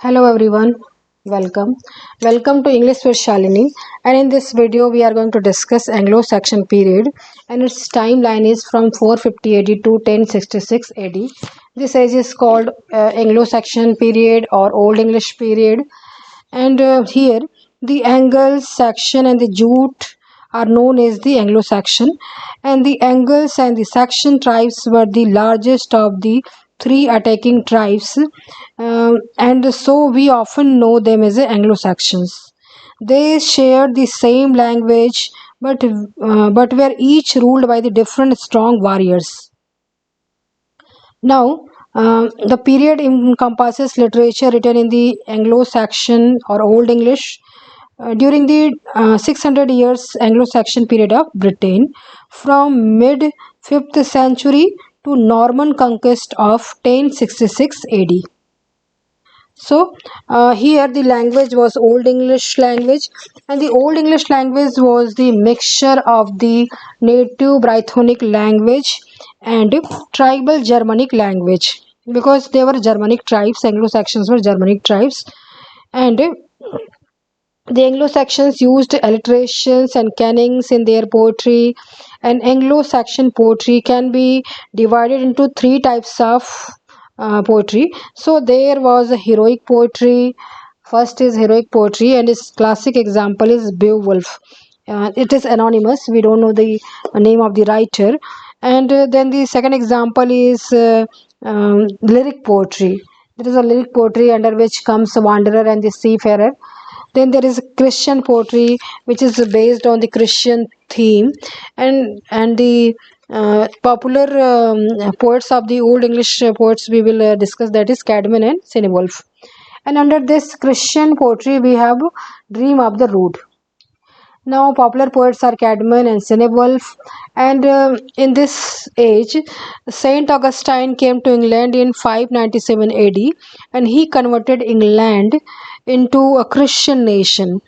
Hello everyone, welcome. Welcome to English with Shalini, and in this video we are going to discuss Anglo Saxon period, and its timeline is from 450 AD to 1066 AD. This age is called Anglo Saxon period or Old English period, and here the Angles, Saxon and the Jute are known as the Anglo-Saxon, and the Angles and the Saxon tribes were the largest of the three attacking tribes, and so we often know them as the Anglo-Saxons. They shared the same language, but were each ruled by the different strong warriors. Now, the period encompasses literature written in the Anglo-Saxon or Old English during the 600 years Anglo-Saxon period of Britain, from mid 5th century to Norman conquest of 1066 AD. So here the language was Old English language, and the Old English language was the mixture of the native Brythonic language and tribal Germanic language, because they were Germanic tribes. Anglo-Saxons were Germanic tribes, and the Anglo-Saxons used alliterations and cannings in their poetry, and Anglo-Saxon poetry can be divided into three types of poetry. So there was a heroic poetry. First is heroic poetry, and its classic example is Beowulf. It is anonymous. We don't know the name of the writer. And then the second example is lyric poetry. There is a lyric poetry under which comes the wanderer and the seafarer. Then there is Christian poetry, which is based on the Christian theme, and the popular poets of the Old English poets we will discuss, that is Cadman and Cinewolf. And under this Christian poetry we have Dream of the Rood. Now popular poets are Cadman and Cinewolf, and in this age Saint Augustine came to England in 597 AD, and he converted England into a Christian nation,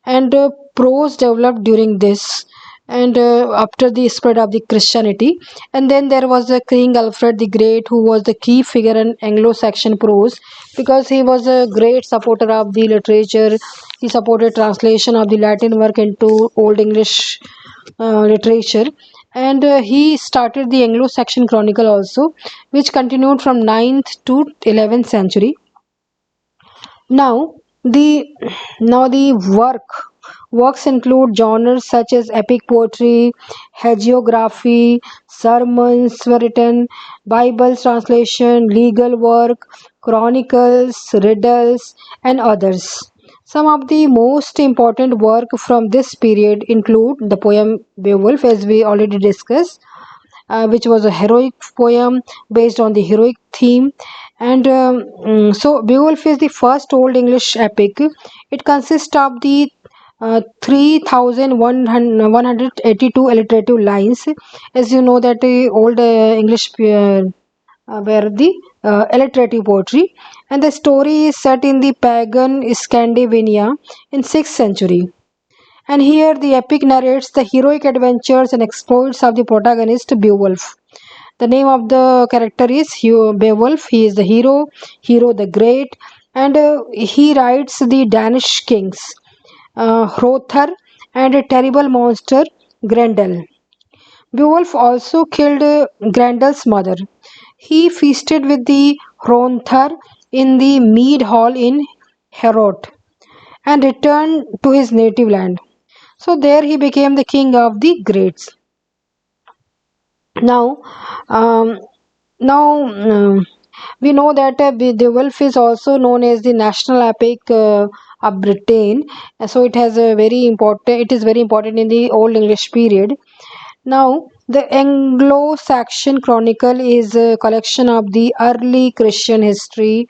and prose developed during this, and after the spread of the Christianity. And then there was the King Alfred the Great, who was the key figure in Anglo-Saxon prose, because he was a great supporter of the literature. He supported translation of the Latin work into Old English literature, and he started the Anglo-Saxon Chronicle also, which continued from 9th to 11th century. Now the works include genres such as epic poetry, hagiography, sermons were written, Bible translation, legal work, chronicles, riddles, and others. Some of the most important work from this period include the poem Beowulf, as we already discussed, which was a heroic poem based on the heroic theme. And so Beowulf is the first Old English epic. It consists of the 3182 alliterative lines. As you know that Old English were the alliterative poetry, and the story is set in the pagan Scandinavia in 6th century. And here the epic narrates the heroic adventures and exploits of the protagonist Beowulf. The name of the character is Beowulf. He is the hero the great, and he rides the Danish kings, Hrothgar, and a terrible monster, Grendel. Beowulf also killed Grendel's mother. He feasted with the Hrothgar in the mead hall in Heorot, and returned to his native land. So there he became the king of the greats. Now, um, now we know that Beowulf is also known as the national epic of Britain. So it has a very important. It is very important in the Old English period. Now, the Anglo-Saxon Chronicle is a collection of the early Christian history.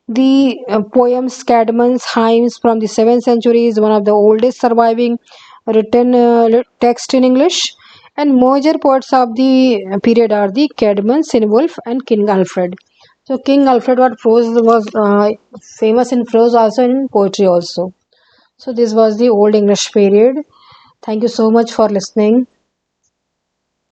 The poems Cadman's hymns from the 7th century is one of the oldest surviving written text in English, and major poets of the period are the Cadman, Cinewolf, and King Alfred. So King Alfred was famous in prose also, in poetry also. So this was the Old English period. Thank you so much for listening.